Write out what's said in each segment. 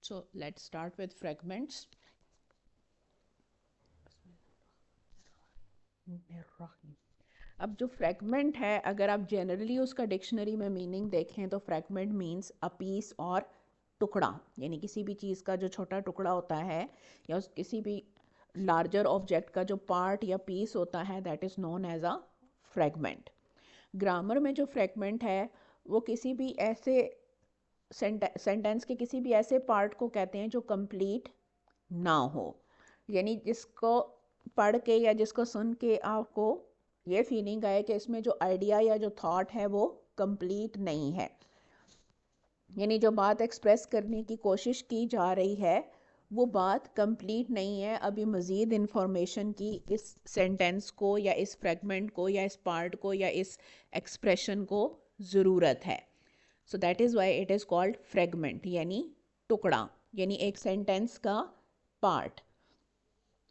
So let's start with fragments. अब जो fragment है, अगर आप जनरली उसका डिक्शनरी में मीनिंग देखें तो फ्रैगमेंट मीन्स अ पीस और टुकड़ा, यानी किसी भी चीज़ का जो छोटा टुकड़ा होता है या किसी भी लार्जर ऑब्जेक्ट का जो पार्ट या पीस होता है, that is known as a fragment. Grammar में जो फ्रैगमेंट है वो किसी भी ऐसे सेंटेंस के किसी भी ऐसे पार्ट को कहते हैं जो कंप्लीट ना हो, यानी जिसको पढ़ के या जिसको सुन के आपको ये फीलिंग आए कि इसमें जो आइडिया या जो थॉट है वो कंप्लीट नहीं है, यानी जो बात एक्सप्रेस करने की कोशिश की जा रही है वो बात कंप्लीट नहीं है, अभी मज़ीद इन्फॉर्मेशन की इस सेंटेंस को या इस फ्रेगमेंट को या इस पार्ट को या इस एक्सप्रेशन को ज़रूरत है। So that is why it is called fragment, यानी टुकड़ा, यानी एक सेंटेंस का पार्ट।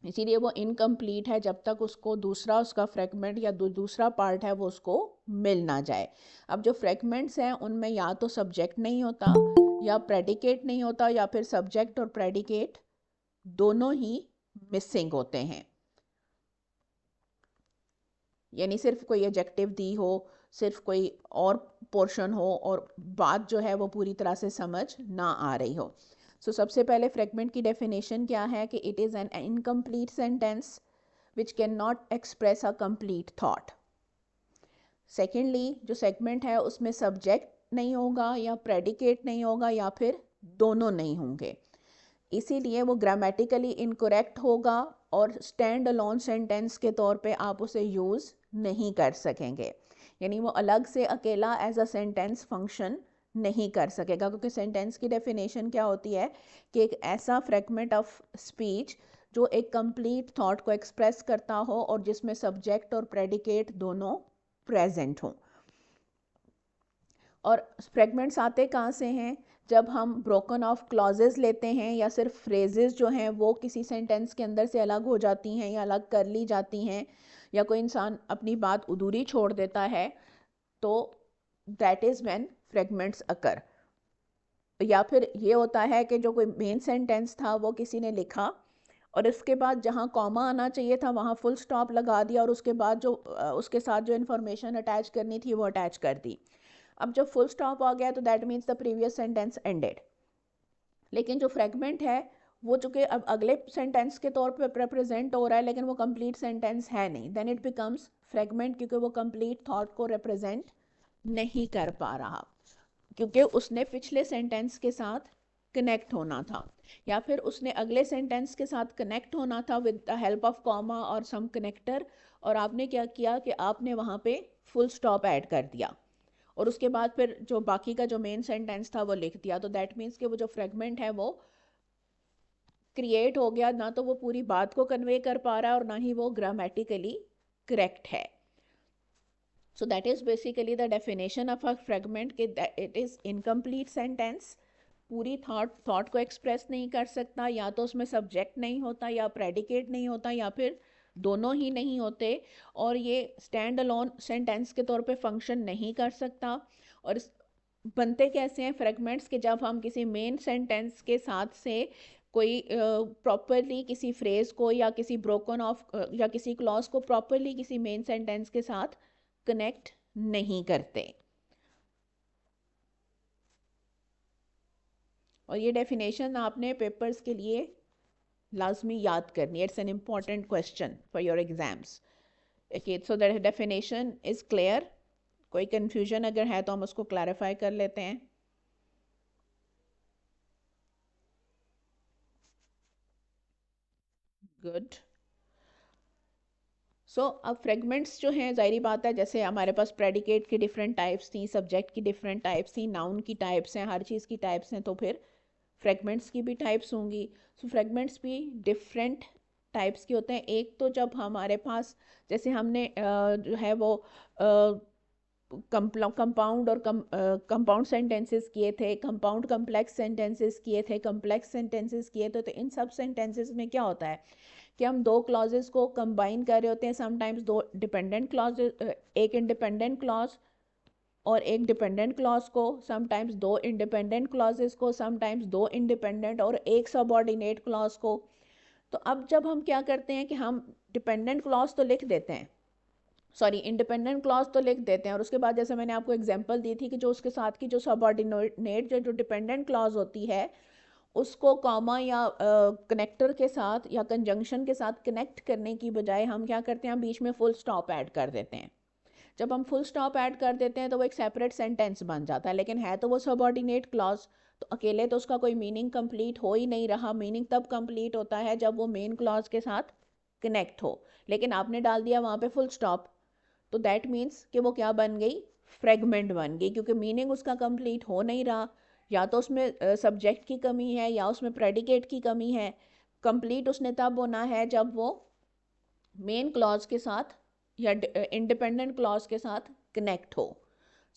इसीलिए वो इनकम्प्लीट है जब तक उसको दूसरा उसका फ्रेगमेंट या दूसरा पार्ट है वो उसको मिल ना जाए। अब जो फ्रेगमेंट्स हैं उनमें या तो सब्जेक्ट नहीं होता या प्रेडिकेट नहीं होता या फिर सब्जेक्ट और प्रेडिकेट दोनों ही मिसिंग होते हैं, यानी सिर्फ कोई एडजेक्टिव दी हो, सिर्फ कोई और पोर्शन हो और बात जो है वो पूरी तरह से समझ ना आ रही हो। सबसे पहले फ्रेगमेंट की डेफिनेशन क्या है कि it is an incomplete sentence which cannot express a complete thought. Secondly, जो सेगमेंट है उसमें सब्जेक्ट नहीं होगा या प्रेडिकेट नहीं होगा या फिर दोनों नहीं होंगे, इसीलिए वो ग्रामेटिकली इनकरेक्ट होगा और स्टैंड अलोन सेंटेंस के तौर पे आप उसे यूज़ नहीं कर सकेंगे, यानी वो अलग से अकेला एज अ सेंटेंस फंक्शन नहीं कर सकेगा, क्योंकि सेंटेंस की डेफिनेशन क्या होती है कि एक ऐसा फ्रेगमेंट ऑफ स्पीच जो एक कंप्लीट थॉट को एक्सप्रेस करता हो और जिसमें सब्जेक्ट और प्रेडिकेट दोनों प्रेजेंट हों। और फ्रेगमेंट्स आते कहाँ से हैं? जब हम ब्रोकन ऑफ क्लॉजेज लेते हैं या सिर्फ फ्रेजेस जो हैं वो किसी सेंटेंस के अंदर से अलग हो जाती हैं या अलग कर ली जाती हैं, या कोई इंसान अपनी बात अधूरी छोड़ देता है, तो दैट इज़ व्हेन फ्रेगमेंट्स अकर। या फिर ये होता है कि जो कोई मेन सेंटेंस था वो किसी ने लिखा और इसके बाद जहाँ कॉमा आना चाहिए था वहाँ फुल स्टॉप लगा दिया और उसके बाद जो उसके साथ जो इन्फॉर्मेशन अटैच करनी थी वो अटैच कर दी। अब जब फुल स्टॉप आ गया तो that means the previous sentence ended. लेकिन जो फ्रेगमेंट है वो चूंकि अब अगले सेंटेंस के तौर पे रिप्रेजेंट हो रहा है लेकिन वो कंप्लीट सेंटेंस है नहीं, देन इट बिकम्स फ्रेगमेंट, क्योंकि वो कंप्लीट थॉट को रिप्रेजेंट नहीं कर पा रहा, क्योंकि उसने पिछले सेंटेंस के साथ कनेक्ट होना था या फिर उसने अगले सेंटेंस के साथ कनेक्ट होना था with the help of comma और सम कनेक्टर, और आपने क्या किया कि आपने वहाँ पे फुल स्टॉप ऐड कर दिया और उसके बाद फिर जो बाकी का जो मेन सेंटेंस था वो लिख दिया। तो दैट मीन्स कि वो जो फ्रेगमेंट है वो क्रिएट हो गया, ना तो वो पूरी बात को कन्वे कर पा रहा है और ना ही वो ग्रामेटिकली करेक्ट है। So that is basically the definition of a fragment, कि it is incomplete sentence, पूरी थॉट को एक्सप्रेस नहीं कर सकता, या तो उसमें सब्जेक्ट नहीं होता या प्रेडिकेट नहीं होता या फिर दोनों ही नहीं होते, और ये स्टैंड अलोन सेंटेंस के तौर पे फंक्शन नहीं कर सकता। और बनते कैसे हैं फ्रेगमेंट्स के? जब हम किसी मेन सेंटेंस के साथ से कोई प्रॉपरली किसी फ्रेज को या किसी ब्रोकन ऑफ या किसी क्लॉज को प्रॉपरली किसी मेन सेंटेंस के साथ कनेक्ट नहीं करते। और ये डेफिनेशन आपने पेपर्स के लिए लाजमी याद करनी है, it's an important question for your exams. Okay, so that definition is clear. कोई कंफ्यूजन अगर है तो हम उसको क्लैरिफाई कर लेते हैं। गुड। अब फ्रेगमेंट्स जो हैं, ज़ाहिरी बात है, जैसे हमारे पास प्रेडिकेट की डिफरेंट टाइप्स थी, सब्जेक्ट की डिफरेंट टाइप्स थी, नाउन की टाइप्स हैं, हर चीज़ की टाइप्स हैं, तो फिर फ्रेगमेंट्स की भी टाइप्स होंगी। फ्रेगमेंट्स भी डिफरेंट टाइप्स के होते हैं। एक तो जब हमारे पास, जैसे हमने जो है वो कंपाउंड और कंपाउंड सेंटेंसेस किए थे, कंपाउंड कम्प्लेक्स सेंटेंसेस किए थे, कम्प्लेक्स सेंटेंसेस किए थे, तो इन सब सेंटेंसेस में क्या होता है कि हम दो क्लॉजेस को कंबाइन कर रहे होते हैं, समटाइम्स दो डिपेंडेंट क्लॉजेस, एक इंडिपेंडेंट क्लॉज और एक डिपेंडेंट क्लॉज को, समटाइम्स दो इंडिपेंडेंट क्लॉजेस को, समटाइम्स दो इंडिपेंडेंट और एक सबऑर्डिनेट क्लॉज को। तो अब जब हम क्या करते हैं कि हम डिपेंडेंट क्लॉज तो लिख देते हैं, सॉरी इंडिपेंडेंट क्लॉज तो लिख देते हैं, और उसके बाद जैसे मैंने आपको एग्जांपल दी थी कि जो उसके साथ की जो सबऑर्डिनेट जो डिपेंडेंट क्लॉज होती है उसको कॉमा या कनेक्टर के साथ या कंजंक्शन के साथ कनेक्ट करने की बजाय हम क्या करते हैं, बीच में फुल स्टॉप ऐड कर देते हैं। जब हम फुल स्टॉप ऐड कर देते हैं तो वो एक सेपरेट सेंटेंस बन जाता है, लेकिन है तो वो सबऑर्डिनेट क्लॉज, तो अकेले तो उसका कोई मीनिंग कंप्लीट हो ही नहीं रहा। मीनिंग तब कंप्लीट होता है जब वो मेन क्लॉज के साथ कनेक्ट हो, लेकिन आपने डाल दिया वहाँ पे फुल स्टॉप, तो दैट मीन्स कि वो क्या बन गई, फ्रेगमेंट बन गई, क्योंकि मीनिंग उसका कंप्लीट हो नहीं रहा। या तो उसमें सब्जेक्ट की कमी है या उसमें प्रेडिकेट की कमी है। कंप्लीट उसने तब होना है जब वो मेन क्लॉज के साथ या इंडिपेंडेंट क्लॉज के साथ कनेक्ट हो।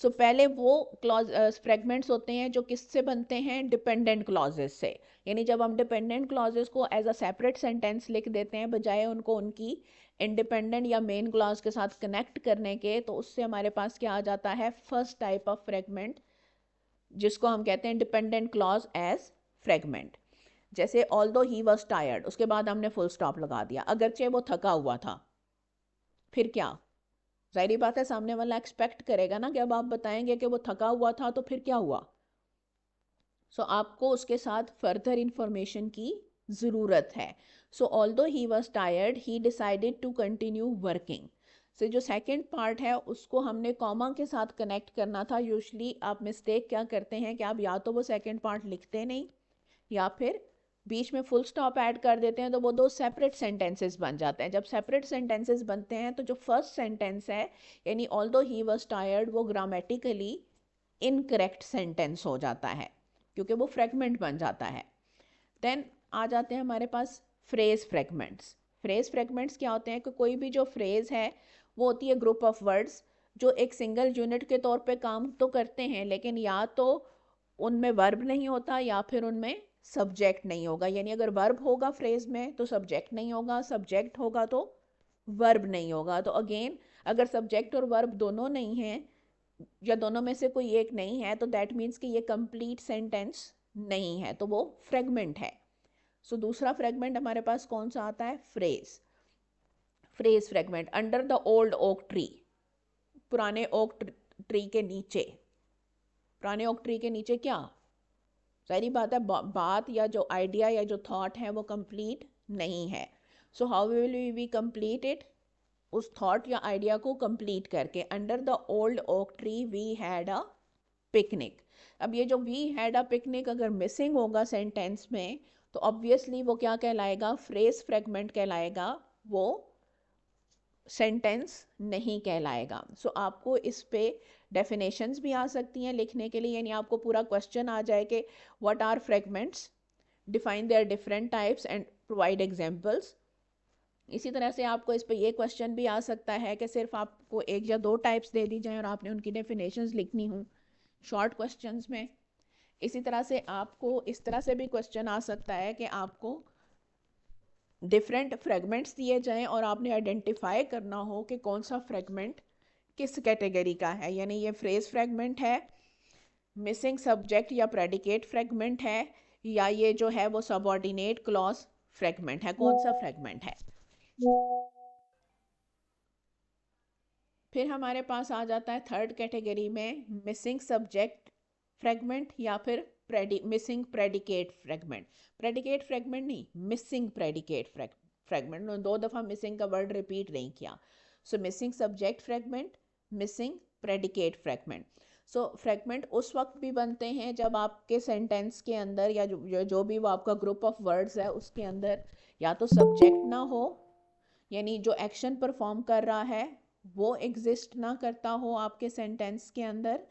सो पहले वो क्लॉज फ्रेगमेंट्स होते हैं जो किससे बनते हैं, डिपेंडेंट क्लॉजेस से। यानी जब हम डिपेंडेंट क्लॉजेस को एज अ सेपरेट सेंटेंस लिख देते हैं बजाय उनको उनकी इंडिपेंडेंट या मेन क्लॉज के साथ कनेक्ट करने के, तो उससे हमारे पास क्या आ जाता है, फर्स्ट टाइप ऑफ फ्रेगमेंट, जिसको हम कहते हैं डिपेंडेंट क्लॉज एज फ्रेगमेंट। जैसे ऑल्दो ही वॉज टायर्ड, उसके बाद हमने फुल स्टॉप लगा दिया, अगरचे वो थका हुआ था। फिर क्या, जाहिर बात है सामने वाला एक्सपेक्ट करेगा ना कि अब आप बताएंगे कि वो थका हुआ था, तो फिर क्या हुआ। सो आपको उसके साथ फर्दर इंफॉर्मेशन की ज़रूरत है। So although he was tired he decided to continue working. से जो सेकेंड पार्ट है उसको हमने कॉमा के साथ कनेक्ट करना था। यूजली आप मिस्टेक क्या करते हैं कि आप या तो वो सेकेंड पार्ट लिखते नहीं या फिर बीच में फुल स्टॉप ऐड कर देते हैं, तो वो दो सेपरेट सेंटेंसेस बन जाते हैं। जब सेपरेट सेंटेंसेस बनते हैं तो जो फर्स्ट सेंटेंस है यानी ऑल्दो ही वॉज टायर्ड, वो ग्रामेटिकली इनकरेक्ट सेंटेंस हो जाता है क्योंकि वो फ्रेगमेंट बन जाता है। देन आ जाते हैं हमारे पास फ्रेज फ्रेगमेंट्स। फ्रेज फ्रेगमेंट्स क्या होते हैं कि कोई भी जो फ्रेज है वो होती है ग्रुप ऑफ वर्ड्स जो एक सिंगल यूनिट के तौर पे काम तो करते हैं, लेकिन या तो उनमें वर्ब नहीं होता या फिर उनमें सब्जेक्ट नहीं होगा। यानी अगर वर्ब होगा फ्रेज में तो सब्जेक्ट नहीं होगा, सब्जेक्ट होगा तो वर्ब नहीं होगा। तो अगेन अगर सब्जेक्ट और वर्ब दोनों नहीं हैं या दोनों में से कोई एक नहीं है तो दैट मीन्स कि ये कंप्लीट सेंटेंस नहीं है, तो वो फ्रेगमेंट है। सो दूसरा फ्रेगमेंट हमारे पास कौन सा आता है, phrase. Phrase fragment, under the old oak tree, पुराने ओक ट्री के नीचे। पुराने ओक ट्री के नीचे क्या, सारी बात है बात या जो आइडिया या जो थॉट है वो कंप्लीट नहीं है। So how will we complete it, उस थॉट या आइडिया को कंप्लीट करके, under the old oak tree we had a picnic. अब ये जो वी हैड अ पिकनिक अगर मिसिंग होगा सेंटेंस में तो ऑब्वियसली वो क्या कहलाएगा, फ्रेज फ्रेगमेंट कहलाएगा, वो सेंटेंस नहीं कहलाएगा। सो आपको इस पे डेफिनेशंस भी आ सकती हैं लिखने के लिए, यानी आपको पूरा क्वेश्चन आ जाए कि what are fragments, define their different types and provide examples. इसी तरह से आपको इस पे ये क्वेश्चन भी आ सकता है कि सिर्फ आपको एक या दो टाइप्स दे दी जाएं और आपने उनकी डेफिनेशंस लिखनी हो शॉर्ट क्वेश्चंस में। इसी तरह से आपको इस तरह से भी क्वेश्चन आ सकता है कि आपको डिफरेंट फ्रेगमेंट्स दिए जाएं और आपने आइडेंटिफाई करना हो कि कौन सा फ्रेगमेंट किस कैटेगरी का है। यानी ये फ्रेज फ्रेगमेंट है, मिसिंग सब्जेक्ट या प्रेडिकेट फ्रेगमेंट है, या ये जो है वो सबऑर्डिनेट क्लॉज फ्रेगमेंट है, कौन सा फ्रेगमेंट है। फिर हमारे पास आ जाता है थर्ड कैटेगरी में मिसिंग सब्जेक्ट फ्रेगमेंट या फिर missing predicate fragment. Predicate fragment नहीं, मिसिंग प्रेडिकेट फ्रेगमेंट, दो दफ़ा मिसिंग का वर्ड रिपीट नहीं किया। So missing subject fragment, missing predicate fragment. So fragment उस वक्त भी बनते हैं जब आपके सेंटेंस के अंदर या जो भी वो आपका ग्रुप ऑफ वर्ड्स है उसके अंदर या तो सब्जेक्ट ना हो, यानी जो एक्शन परफॉर्म कर रहा है वो एग्जिस्ट ना करता हो आपके सेंटेंस के अंदर,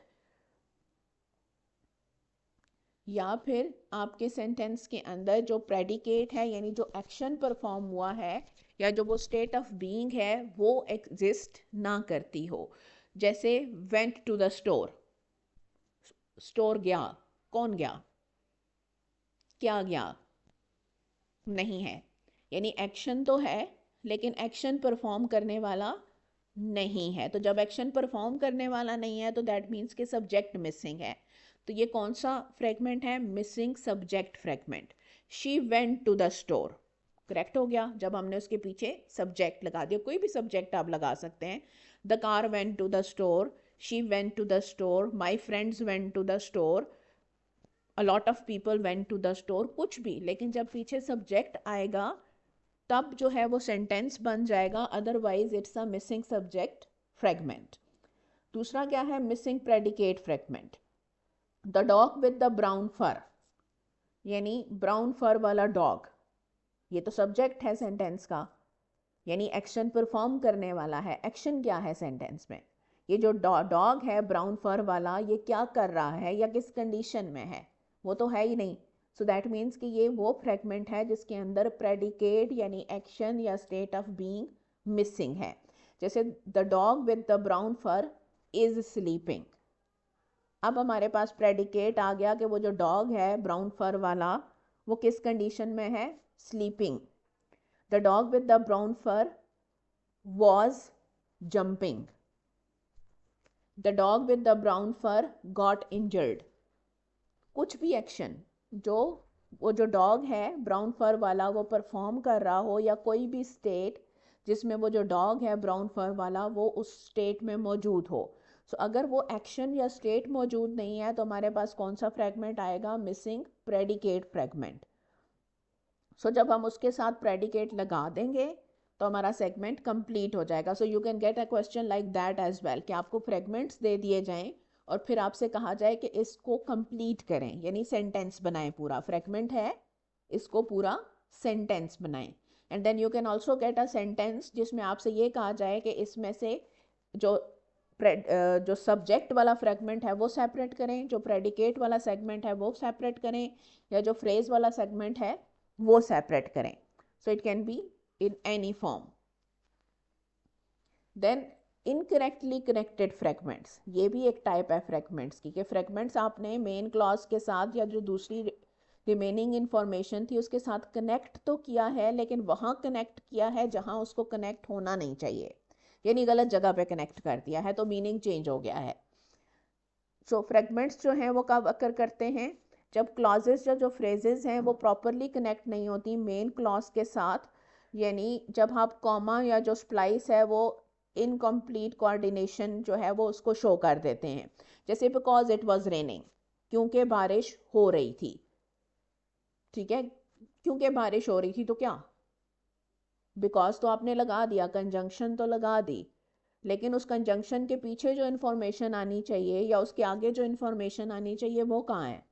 या फिर आपके सेंटेंस के अंदर जो प्रेडिकेट है यानी जो एक्शन परफॉर्म हुआ है या जो वो स्टेट ऑफ बीइंग है वो एग्जिस्ट ना करती हो। जैसे went to the store, store गया, कौन गया, क्या गया, नहीं है। यानी एक्शन तो है लेकिन एक्शन परफॉर्म करने वाला नहीं है। तो जब एक्शन परफॉर्म करने वाला नहीं है तो दैट मीन्स कि सब्जेक्ट मिसिंग है। तो ये कौन सा फ्रेगमेंट है? Missing subject fragment. She went to the store, correct हो गया जब हमने उसके पीछे सब्जेक्ट लगा दिया। कोई भी सब्जेक्ट आप लगा सकते हैं। The car went to the store, she went to the store, my friends went to the store, a lot of people went to the store, कुछ भी, लेकिन जब पीछे सब्जेक्ट आएगा तब जो है वो सेंटेंस बन जाएगा, otherwise it's a missing subject fragment. दूसरा क्या है? Missing predicate fragment. The dog with the brown fur, यानी ब्राउन फर वाला डॉग, ये तो सब्जेक्ट है सेंटेंस का, यानी एक्शन परफॉर्म करने वाला है। एक्शन क्या है सेंटेंस में? ये जो डॉग है ब्राउन फर वाला, ये क्या कर रहा है या किस कंडीशन में है? वो तो है ही नहीं। सो दैट मीन्स कि ये वो फ्रेगमेंट है जिसके अंदर प्रेडिकेट यानी एक्शन या स्टेट ऑफ बीइंग मिसिंग है। जैसे the dog with the brown fur is sleeping. अब हमारे पास प्रेडिकेट आ गया कि वो जो डॉग है ब्राउन फर वाला वो किस कंडीशन में है? Sleeping. The dog with the brown fur was jumping. The dog with the brown fur got injured. कुछ भी एक्शन जो वो जो डॉग है ब्राउन फर वाला वो परफॉर्म कर रहा हो, या कोई भी स्टेट जिसमें वो जो डॉग है ब्राउन फर वाला वो उस स्टेट में मौजूद हो। सो अगर वो एक्शन या स्टेट मौजूद नहीं है तो हमारे पास कौन सा फ्रेगमेंट आएगा? Missing predicate fragment. सो जब हम उसके साथ प्रेडिकेट लगा देंगे तो हमारा सेगमेंट कंप्लीट हो जाएगा। So you can get a question like that as well, कि आपको फ्रेगमेंट्स दे दिए जाएं और फिर आपसे कहा जाए कि इसको कंप्लीट करें, यानी सेंटेंस बनाएं। पूरा फ्रेगमेंट है, इसको पूरा सेंटेंस बनाएं। And then you can also get a sentence जिसमें आपसे ये कहा जाए कि इसमें से जो जो सब्जेक्ट वाला फ्रेगमेंट है वो सेपरेट करें, जो प्रेडिकेट वाला सेगमेंट है वो सेपरेट करें, या जो फ्रेज वाला सेगमेंट है वो सेपरेट करें। So it can be in any form. Then incorrectly connected fragments, ये भी एक टाइप है फ्रेगमेंट्स की, कि फ्रेगमेंट्स आपने मेन क्लॉज के साथ या जो दूसरी रिमेनिंग इंफॉर्मेशन थी उसके साथ कनेक्ट तो किया है, लेकिन वहाँ कनेक्ट किया है जहाँ उसको कनेक्ट होना नहीं चाहिए, यानी गलत जगह पे कनेक्ट कर दिया है तो मीनिंग चेंज हो गया है। सो फ्रेगमेंट्स जो हैं वो कब अकर करते हैं? जब क्लॉजेस या जो फ्रेजेस हैं वो प्रॉपरली कनेक्ट नहीं होती मेन क्लॉज के साथ, यानी जब आप कॉमा या जो स्प्लाइस है वो इनकम्प्लीट कोऑर्डिनेशन जो है वो उसको शो कर देते हैं। जैसे बिकॉज इट वाज रेनिंग, क्योंकि बारिश हो रही थी। ठीक है, क्योंकि बारिश हो रही थी तो क्या, बिकॉज तो आपने लगा दिया, कंजंक्शन तो लगा दी, लेकिन उस कंजंक्शन के पीछे जो इन्फॉर्मेशन आनी चाहिए या उसके आगे जो इन्फॉर्मेशन आनी चाहिए वो कहाँ है?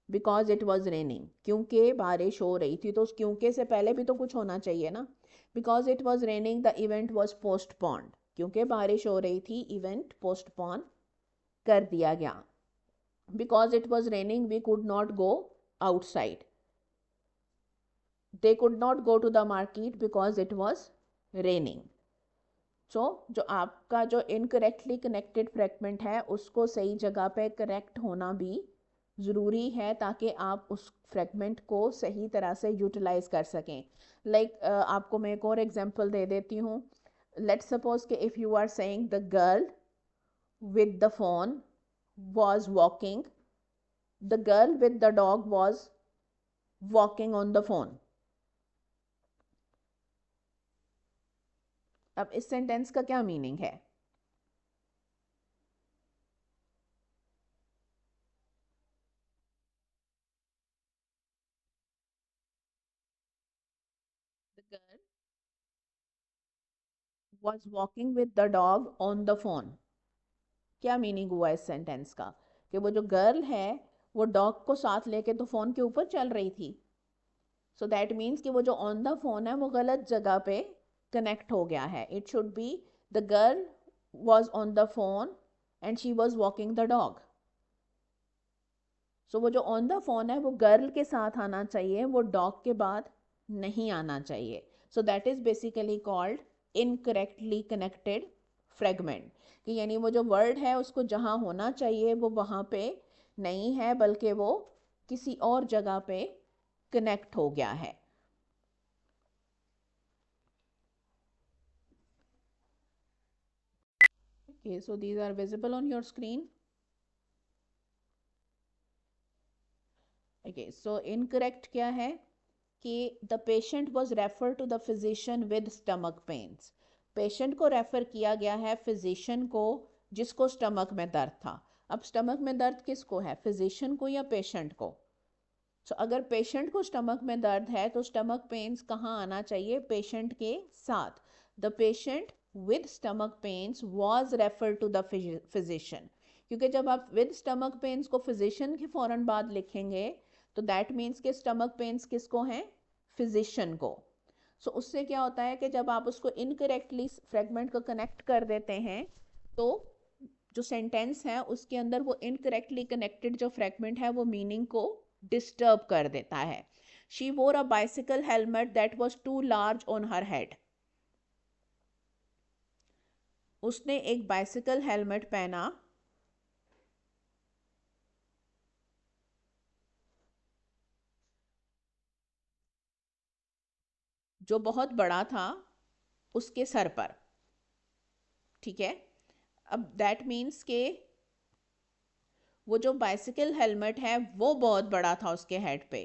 बिकॉज इट वॉज रेनिंग, क्योंकि बारिश हो रही थी, तो उस क्योंकि से पहले भी तो कुछ होना चाहिए ना। Because it was raining the event was postponed, क्योंकि बारिश हो रही थी इवेंट पोस्टपोन कर दिया गया। Because it was raining we could not go outside, they could not go to the market because it was raining. So जो आपका जो इनकरेक्टली कनेक्टेड फ्रेगमेंट है उसको सही जगह पे करेक्ट होना भी ज़रूरी है, ताकि आप उस फ्रेगमेंट को सही तरह से यूटिलाइज कर सकें। लाइक आपको मैं एक और एग्जांपल दे देती हूँ। लेट्स सपोज कि if you are saying the girl with the phone was walking, the girl with the dog was walking on the phone. अब इस सेंटेंस का क्या मीनिंग है? The girl was walking with the dog on the phone. क्या meaning हुआ इस sentence का? कि वो जो गर्ल है वो डॉग को साथ लेके तो फोन के ऊपर चल रही थी। सो दैट मीन्स कि वो जो ऑन द फोन है वो गलत जगह पे कनेक्ट हो गया है। It should be the girl was on the phone and she was walking the dog. So वो जो ऑन द फोन है वो गर्ल के साथ आना चाहिए, वो डॉग के बाद नहीं आना चाहिए। So that is basically called incorrectly connected fragment, कि यानी वो जो वर्ड है उसको जहाँ होना चाहिए वो वहाँ पे नहीं है, बल्कि वो किसी और जगह पे कनेक्ट हो गया है। Okay, so these are visible on your screen. Okay, so incorrect क्या है कि the patient was referred to the physician with stomach pains. Patient को रेफर किया गया है फिजिशियन को जिसको स्टमक में दर्द था. अब स्टमक में दर्द किसको है, फिजिशियन को या पेशेंट को? अगर पेशेंट को स्टमक में दर्द है तो स्टमक पेन्स कहाँ आना चाहिए, पेशेंट के साथ. The patient with stomach pains was refer to the physician, क्योंकि जब आप विद स्टमक पेन्स को फिजिशियन के फ़ौरन बाद लिखेंगे तो दैट मीन्स के स्टमक पेन्स किसको हैं, फिजिशियन को. उससे क्या होता है कि जब आप उसको इनकरेक्टली फ्रेगमेंट को कनेक्ट कर देते हैं तो जो सेंटेंस है उसके अंदर वो इनकरेक्टली कनेक्टेड जो फ्रेगमेंट है वो मीनिंग को डिस्टर्ब कर देता है. She wore a bicycle helmet that was too large on her head. उसने एक बाइसिकल हेलमेट पहना जो बहुत बड़ा था उसके सर पर. ठीक है, अब दैट मीन्स के वो जो बाइसिकल हेलमेट है वो बहुत बड़ा था उसके हेड पे.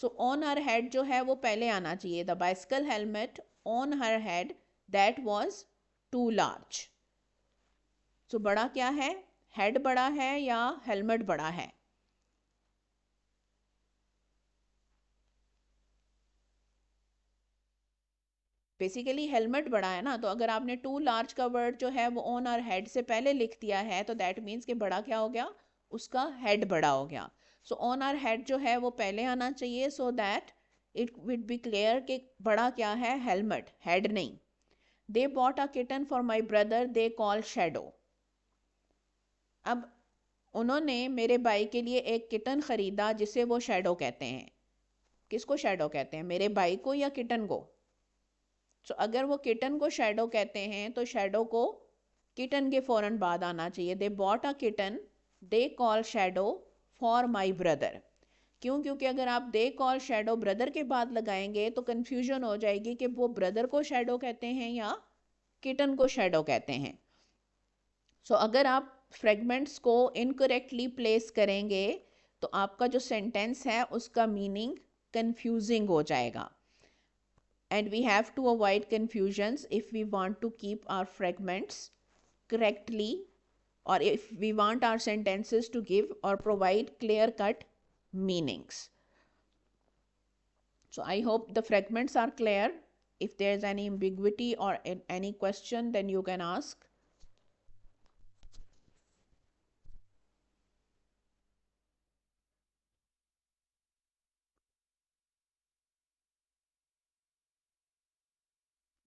ऑन हर हेड जो है वो पहले आना चाहिए, the bicycle helmet on her head that was too large. बड़ा क्या है, हेड बड़ा है या हेलमेट बड़ा है? बेसिकली हेलमेट बड़ा है ना, तो अगर आपने टू लार्ज का वर्ड जो है वो ऑन आर हेड से पहले लिख दिया है तो दैट मीन्स कि बड़ा क्या हो गया, उसका हेड बड़ा हो गया. ऑन आर हेड जो है वो पहले आना चाहिए so that it would be clear कि बड़ा क्या है, हेलमेट, हेड नहीं. They bought a kitten for my brother they call Shadow. अब उन्होंने मेरे भाई के लिए एक किटन खरीदा जिसे वो शैडो कहते हैं. किसको शैडो कहते हैं, मेरे भाई को या किटन को? अगर वो किटन को शैडो कहते हैं तो शैडो को किटन के फ़ौरन बाद आना चाहिए. दे bought a kitten they call shadow for my brother. क्यों? क्योंकि अगर आप दे कॉल शैडो ब्रदर के बाद लगाएंगे तो कन्फ्यूजन हो जाएगी कि वो ब्रदर को शैडो कहते हैं या किटन को शैडो कहते हैं. अगर आप फ्रेगमेंट्स को इनकरेक्टली प्लेस करेंगे तो आपका जो सेंटेंस है उसका मीनिंग कंफ्यूजिंग हो जाएगा. And we have to avoid confusions if we want to keep our fragments correctly, or if we want our sentences to give or provide clear-cut meanings. I hope the fragments are clear. If there is any ambiguity or any question, then you can ask.